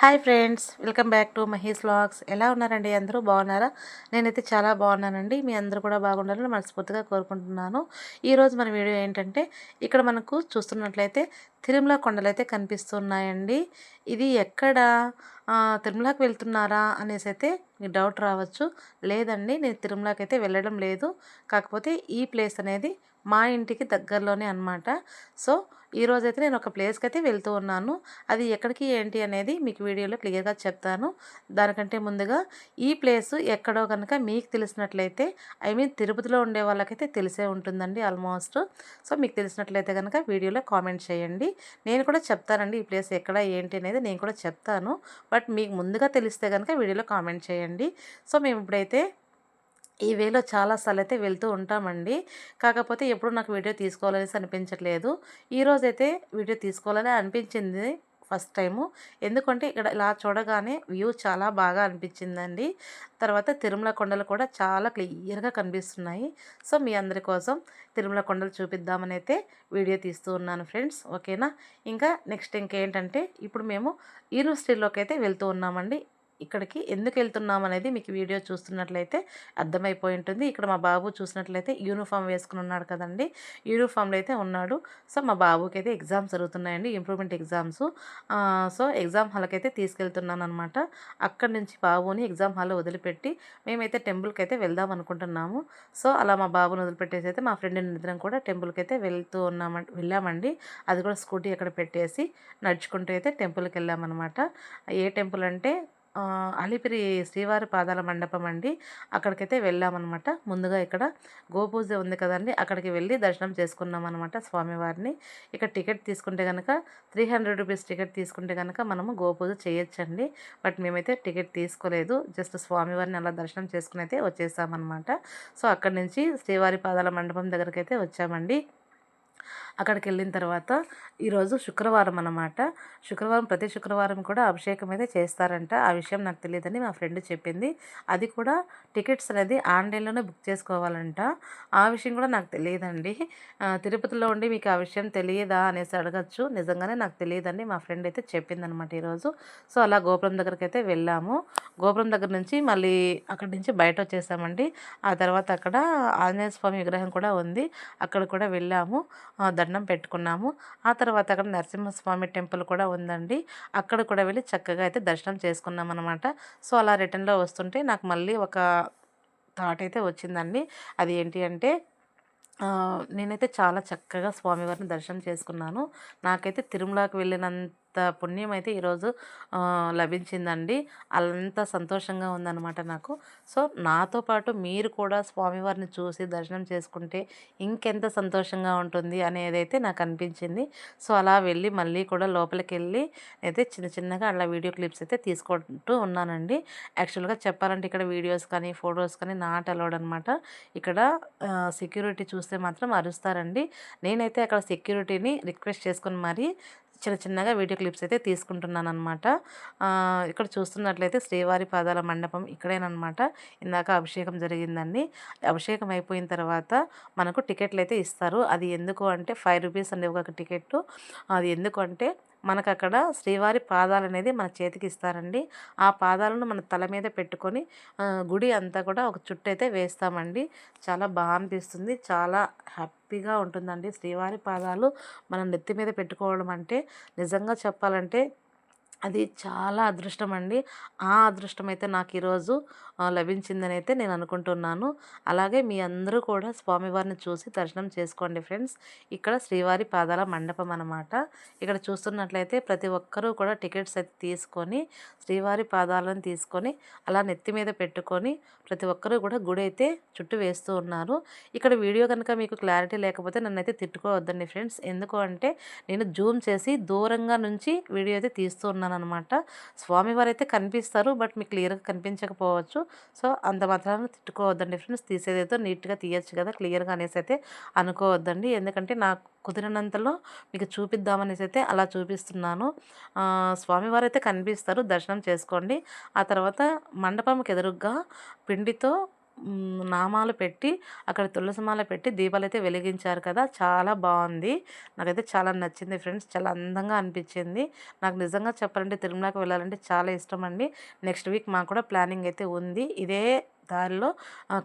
Hi friends, welcome back to Mahesh vlogs. ఎలా ఉన్నారండి? అందరూ బాగున్నారా? నేనైతే చాలా బాగున్నానండి. మీ అందరూ కూడా బాగుండాలని మనస్ఫూర్తిగా కోరుకుంటున్నాను. ఈరోజు మన వీడియో ఏంటంటే, ఇక్కడ మనకు చూస్తున్నట్లయితే తిరుమల కొండలైతే కనిపిస్తున్నాయండి. ఇది ఎక్కడ? తిరుమలకి వెళ్తున్నారా అనేసి అయితే మీకు డౌట్ రావచ్చు. లేదండి, నేను తిరుమలకి అయితే వెళ్ళడం లేదు. కాకపోతే ఈ ప్లేస్ అనేది మా ఇంటికి దగ్గరలోనే అనమాట. సో ఈరోజైతే నేను ఒక ప్లేస్కి అయితే వెళ్తూ ఉన్నాను. అది ఎక్కడికి ఏంటి అనేది మీకు వీడియోలో క్లియర్గా చెప్తాను. దానికంటే ముందుగా ఈ ప్లేసు ఎక్కడో కనుక మీకు తెలిసినట్లయితే, ఐ మీన్ తిరుపతిలో ఉండే వాళ్ళకైతే తెలిసే ఉంటుందండి ఆల్మోస్ట్. సో మీకు తెలిసినట్లయితే కనుక వీడియోలో కామెంట్ చేయండి. నేను కూడా చెప్తానండి ఈ ప్లేస్ ఎక్కడ ఏంటి అనేది నేను కూడా చెప్తాను. బట్ మీకు ముందుగా తెలిస్తే కనుక వీడియోలో కామెంట్ చేయండి. సో మేము ఇప్పుడైతే ఈ వేలో చాలా సార్లు అయితే వెళ్తూ ఉంటామండి. కాకపోతే ఎప్పుడు నాకు వీడియో తీసుకోవాలనేసి అనిపించట్లేదు. ఈరోజైతే వీడియో తీసుకోవాలని అనిపించింది ఫస్ట్ టైము. ఎందుకంటే ఇక్కడ ఇలా చూడగానే వ్యూ చాలా బాగా అనిపించిందండి. తర్వాత తిరుమల కొండలు కూడా చాలా క్లియర్గా కనిపిస్తున్నాయి. సో మీ అందరి కోసం తిరుమల కొండలు చూపిద్దామని అయితే వీడియో తీస్తూ ఉన్నాను ఫ్రెండ్స్. ఓకేనా? ఇంకా నెక్స్ట్ ఇంకేంటంటే, ఇప్పుడు మేము యూనివర్సిటీలోకి అయితే వెళ్తూ ఉన్నామండి. ఇక్కడికి ఎందుకు వెళ్తున్నాం అనేది మీకు వీడియో చూస్తున్నట్లయితే అర్థమైపోయి ఉంటుంది. ఇక్కడ మా బాబు చూసినట్లయితే యూనిఫామ్ వేసుకుని ఉన్నాడు కదండి. యూనిఫామ్లో అయితే ఉన్నాడు. సో మా బాబుకి అయితే ఎగ్జామ్స్ జరుగుతున్నాయండి, ఇంప్రూవ్మెంట్ ఎగ్జామ్స్. సో ఎగ్జామ్ హాల్కి అయితే తీసుకెళ్తున్నాను అనమాట. అక్కడి నుంచి బాబుని ఎగ్జామ్ హాల్లో వదిలిపెట్టి మేమైతే టెంపుల్కి అయితే వెళ్దాం అనుకుంటున్నాము. సో అలా మా బాబుని వదిలిపెట్టేసి అయితే మా ఫ్రెండ్ ఇద్దరం కూడా టెంపుల్కి అయితే వెళ్ళామండి. అది కూడా స్కూటీ అక్కడ పెట్టేసి నడుచుకుంటూ అయితే టెంపుల్కి వెళ్ళామన్నమాట. ఏ టెంపుల్ అంటే అలిపిరి శ్రీవారి పాదాల మండపం అండి. అక్కడికైతే వెళ్ళామన్నమాట. ముందుగా ఇక్కడ గోపూజ ఉంది కదండి, అక్కడికి వెళ్ళి దర్శనం చేసుకున్నాం అనమాట స్వామివారిని. ఇక్కడ టికెట్ తీసుకుంటే కనుక 300 రూపీస్ టికెట్ తీసుకుంటే కనుక మనము గోపూజ చేయొచ్చండి. బట్ మేమైతే టికెట్ తీసుకోలేదు, జస్ట్ స్వామివారిని అలా దర్శనం చేసుకుని అయితే వచ్చేసామన్నమాట. సో అక్కడి నుంచి శ్రీవారి పాదాల మండపం దగ్గరికి అయితే వచ్చామండి. అక్కడికి వెళ్ళిన తర్వాత ఈరోజు శుక్రవారం అన్నమాట. ప్రతి శుక్రవారం కూడా అభిషేకం అయితే చేస్తారంట. ఆ విషయం నాకు తెలియదని మా ఫ్రెండ్ చెప్పింది. అది కూడా టికెట్స్ అనేది ఆన్లైన్లోనే బుక్ చేసుకోవాలంట. ఆ విషయం కూడా నాకు తెలియదండి. తిరుపతిలో ఉండి మీకు ఆ విషయం తెలియదా అనేసి అడగచ్చు. నిజంగానే నాకు తెలియదండి, మా ఫ్రెండ్ అయితే చెప్పిందనమాట ఈరోజు. సో అలా గోపురం దగ్గరికి అయితే వెళ్ళాము. గోపురం దగ్గర నుంచి మళ్ళీ అక్కడి నుంచి బయట వచ్చేసామండి. ఆ తర్వాత అక్కడ ఆంజనేయ స్వామి విగ్రహం కూడా ఉంది, అక్కడ కూడా వెళ్ళాము, దండం పెట్టుకున్నాము. ఆ తర్వాత అక్కడ నరసింహస్వామి టెంపుల్ కూడా ఉందండి. అక్కడ కూడా వెళ్ళి చక్కగా అయితే దర్శనం చేసుకున్నాం అనమాట. సో అలా రిటర్న్లో వస్తుంటే నాకు మళ్ళీ ఒక థాట్ అయితే వచ్చిందండి. అది ఏంటి అంటే, నేనైతే చాలా చక్కగా స్వామివారిని దర్శనం చేసుకున్నాను. నాకైతే తిరుమలకి వెళ్ళినంత పుణ్యం అయితే ఈరోజు లభించిందండి. అంత సంతోషంగా ఉందన్నమాట నాకు. సో నాతో పాటు మీరు కూడా స్వామివారిని చూసి దర్శనం చేసుకుంటే ఇంకెంత సంతోషంగా ఉంటుంది అనేదైతే నాకు అనిపించింది. సో అలా వెళ్ళి మళ్ళీ కూడా లోపలికి వెళ్ళి అయితే చిన్న చిన్నగా అలా వీడియో క్లిప్స్ అయితే తీసుకుంటూ ఉన్నానండి. యాక్చువల్గా చెప్పాలంటే ఇక్కడ వీడియోస్ కానీ ఫొటోస్ కానీ నాట్ అలౌడ్ అనమాట. ఇక్కడ సెక్యూరిటీ చూస్తే మాత్రం అరుస్తారండి. నేనైతే అక్కడ సెక్యూరిటీని రిక్వెస్ట్ చేసుకుని మరీ చిన్న చిన్నగా వీడియో క్లిప్స్ అయితే తీసుకుంటున్నాను అనమాట. ఇక్కడ చూస్తున్నట్లయితే శ్రీవారి పాదాల మండపం ఇక్కడేనమాట. ఇందాక అభిషేకం జరిగిందండి. అభిషేకం అయిపోయిన తర్వాత మనకు టికెట్లు అయితే ఇస్తారు. అది ఎందుకు అంటే 5 రూపీస్ అండి ఒక టికెట్. అది ఎందుకు అంటే, మనకు అక్కడ శ్రీవారి పాదాలు అనేది మన చేతికి ఇస్తారండి. ఆ పాదాలను మన తల మీద పెట్టుకొని గుడి అంతా కూడా ఒక చుట్టూ అయితే వేస్తామండి. చాలా బాగా అనిపిస్తుంది, చాలా హ్యాపీగా ఉంటుందండి. శ్రీవారి పాదాలు మనం నెత్తి మీద పెట్టుకోవడం అంటే నిజంగా చెప్పాలంటే అది చాలా అదృష్టం అండి. ఆ అదృష్టం అయితే నాకు ఈరోజు లభించిందని అయితే నేను అనుకుంటున్నాను. అలాగే మీ అందరూ కూడా స్వామివారిని చూసి దర్శనం చేసుకోండి ఫ్రెండ్స్. ఇక్కడ శ్రీవారి పాదాల మండపం అనమాట. ఇక్కడ చూస్తున్నట్లయితే ప్రతి ఒక్కరూ కూడా టికెట్స్ అయితే తీసుకొని శ్రీవారి పాదాలను తీసుకొని అలా నెత్తి మీద పెట్టుకొని ప్రతి ఒక్కరూ కూడా గుడి అయితే చుట్టూ వేస్తూ ఉన్నారు. ఇక్కడ వీడియో కనుక మీకు క్లారిటీ లేకపోతే నన్నైతే తిట్టుకోవద్దండి ఫ్రెండ్స్. ఎందుకు అంటే, నేను జూమ్ చేసి దూరంగా నుంచి వీడియో అయితే తీస్తూ ఉన్నాను అనమాట. స్వామివారు అయితే కనిపిస్తారు, బట్ మీకు క్లియర్గా కనిపించకపోవచ్చు. సో అంత మాత్రాన తిట్టుకోవద్దండి ఫ్రెండ్స్. తీసేదేదో నీట్గా తీయచ్చు కదా క్లియర్గా అనేసి అయితే అనుకోవద్దండి. ఎందుకంటే నాకు కుదిరినంతలో మీకు చూపిద్దామనేసి అయితే అలా చూపిస్తున్నాను. స్వామివారు అయితే కనిపిస్తారు, దర్శనం చేసుకోండి. ఆ తర్వాత మండపంకి ఎదురుగ్గా పిండితో నామాలు పెట్టి అక్కడ తులసి మాల పెట్టి దీపాలైతే వెలిగించారు కదా! చాలా బావుంది. నాకైతే చాలా నచ్చింది ఫ్రెండ్స్. చాలా అందంగా అనిపించింది. నాకు నిజంగా చెప్పాలంటే తిరుమలకి వెళ్ళాలంటే చాలా ఇష్టమండి. నెక్స్ట్ వీక్ మాకు కూడా ప్లానింగ్ అయితే ఉంది. ఇదే దారిలో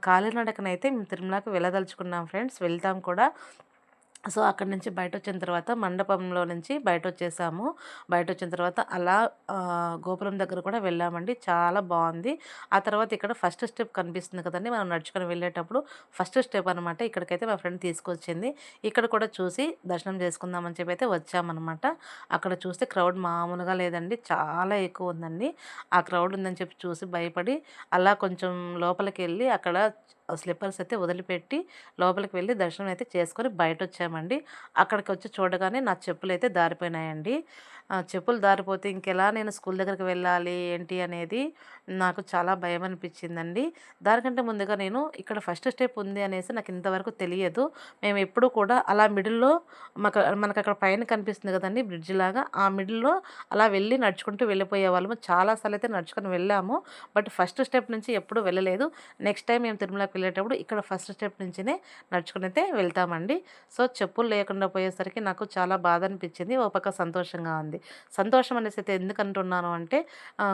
కాలినడకనైతే మేము తిరుమలకి వెళ్ళదలుచుకున్నాం ఫ్రెండ్స్. వెళ్తాం కూడా. సో, అక్కడి నుంచి బయటొచ్చిన తర్వాత మండపంలో నుంచి బయటొచ్చేసాము. బయటొచ్చిన తర్వాత అలా గోపురం దగ్గర కూడా వెళ్ళామండి. చాలా బావుంది. ఆ తర్వాత ఇక్కడ ఫస్ట్ స్టెప్ కనిపిస్తుంది కదండీ! మనం నడుచుకొని వెళ్ళేటప్పుడు ఫస్ట్ స్టెప్ అనమాట. ఇక్కడికైతే మా ఫ్రెండ్ తీసుకొచ్చింది. ఇక్కడ కూడా చూసి దర్శనం చేసుకుందామని చెప్పి అయితే వచ్చామనమాట. అక్కడ చూస్తే క్రౌడ్ మామూలుగా లేదండి. చాలా ఎక్కువ ఉందండి. ఆ క్రౌడ్ ఉందని చెప్పి చూసి భయపడి అలా కొంచెం లోపలికెళ్ళి అక్కడ స్లిప్పర్స్ అయితే వదిలిపెట్టి లోపలికి వెళ్ళి దర్శనం అయితే చేసుకొని బయటొచ్చామండి. అక్కడికొచ్చి చూడగానే నా చెప్పులైతే జారిపోయినాయండి. చెప్పులు జారిపోతే ఇంకెలా నేను స్కూల్ దగ్గరికి వెళ్ళాలి ఏంటి అనేది నాకు చాలా భయమనిపించిందండి. దానికంటే ముందుగా నేను ఇక్కడ ఫస్ట్ స్టెప్ ఉంది అనేసి నాకు ఇంతవరకు తెలియదు. మేమెప్పుడు కూడా అలా మిడిల్‌లో మనకక్కడ పైన కనిపిస్తుంది కదండీ బ్రిడ్జ్ లాగా. ఆ మిడిల్‌లో అలా వెళ్ళి నడుచుకుంటూ వెళ్ళిపోయేవాళ్ళము. చాలా సార్లయితే నడుచుకొని వెళ్ళాము. బట్ ఫస్ట్ స్టెప్ నుంచి ఎప్పుడు వెళ్ళలేదు. నెక్స్ట్ టైం మేము తిరుమలకి వెళ్ళేటప్పుడు ఇక్కడ ఫస్ట్ స్టెప్ నుంచినే నడుచుకునైతే వెళ్తామండి. సో, చెప్పులు లేకుండా పోయేసరికి నాకు చాలా బాధ అనిపించింది. ఒక పక్క సంతోషంగా ఉంది. సంతోషం అనేసి అయితే ఎందుకు అంటున్నాను అంటే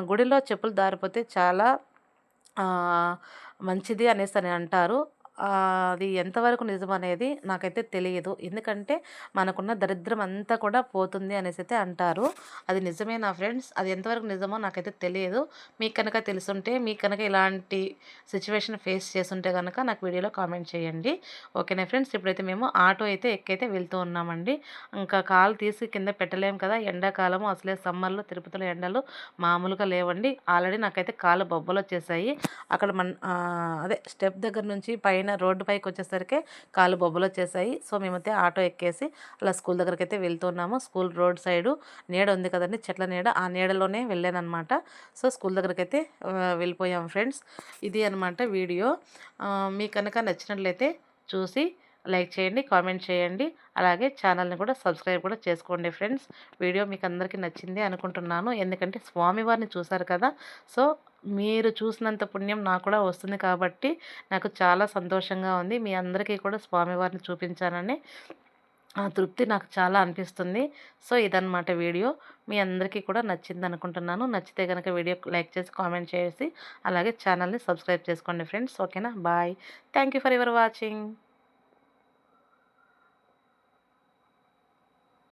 గుడిలో చెప్పులు జారిపోతే చాలా ఆహ్, మంచిది అనేసని అంటారు. అది ఎంతవరకు నిజమనేది నాకైతే తెలియదు. ఎందుకంటే మనకున్న దరిద్రం అంతా కూడా పోతుంది అనేసైతే అంటారు. అది నిజమేనా ఫ్రెండ్స్? అది ఎంతవరకు నిజమో నాకైతే తెలియదు. మీకు కనుక తెలిసుంటే, మీకు కనుక ఇలాంటి సిట్యుయేషన్ ఫేస్ చేసుంటే గనక నాకు వీడియోలో కామెంట్ చేయండి. ఓకేనా ఫ్రెండ్స్? ఇప్పుడైతే మేము ఆటో అయితే ఎక్కైతే వెళ్తూ ఉన్నామండి. ఇంకా కాలు తీసి కింద పెట్టలేము కదా! ఎండాకాలము అసలే సమ్మర్‌లో తిరుపతిలో ఎండలు మామూలుగా లేవండి. ఆల్రెడీ నాకైతే కాళ్ళు బొబ్బలొచ్చేసాయి. అక్కడ అదే స్టెప్ దగ్గర నుంచి పైన రోడ్డు పైకొచ్చేసరికే కాళ్ళు బొబ్బలొచ్చేసాయి. సో, మేమైతే ఆటో ఎక్కేసి అలా స్కూల్ దగ్గరికైతే వెళ్తున్నాము. స్కూల్ రోడ్ సైడు నీడ ఉంది కదండీ! చెట్ల నీడ. ఆ నీడలోనే వెళ్ళాననమాట. సో, స్కూల్ దగ్గరికైతే వెళ్ళిపోయాం ఫ్రెండ్స్. ఇది అనమాట వీడియో. మీకు కనుక నచ్చినట్లయితే చూసి లైక్ చేయండి, కామెంట్ చేయండి. అలాగే ఛానల్‌ని కూడా సబ్స్క్రైబ్ కూడా చేసుకోండి ఫ్రెండ్స్. వీడియో మీకు అందరికీ నచ్చింది అనుకుంటున్నాను. ఎందుకంటే స్వామివారిని చూసారు కదా! సో, మీరు చూసినంత పుణ్యం నాకు కూడా వస్తుంది కాబట్టి నాకు చాలా సంతోషంగా ఉంది. మీ అందరికీ కూడా స్వామివారిని చూపించానని ఆ తృప్తి నాకు చాలా అనిపిస్తుంది. సో, ఇదనమాట వీడియో. మీ అందరికీ కూడా నచ్చిందనుకుంటున్నాను. నచ్చితే గనక వీడియో లైక్ చేసి, కామెంట్ చేసి, అలాగే ఛానల్‌ని సబ్స్క్రైబ్ చేసుకోండి ఫ్రెండ్స్. ఓకేనా? Bye. Thank you for your watching.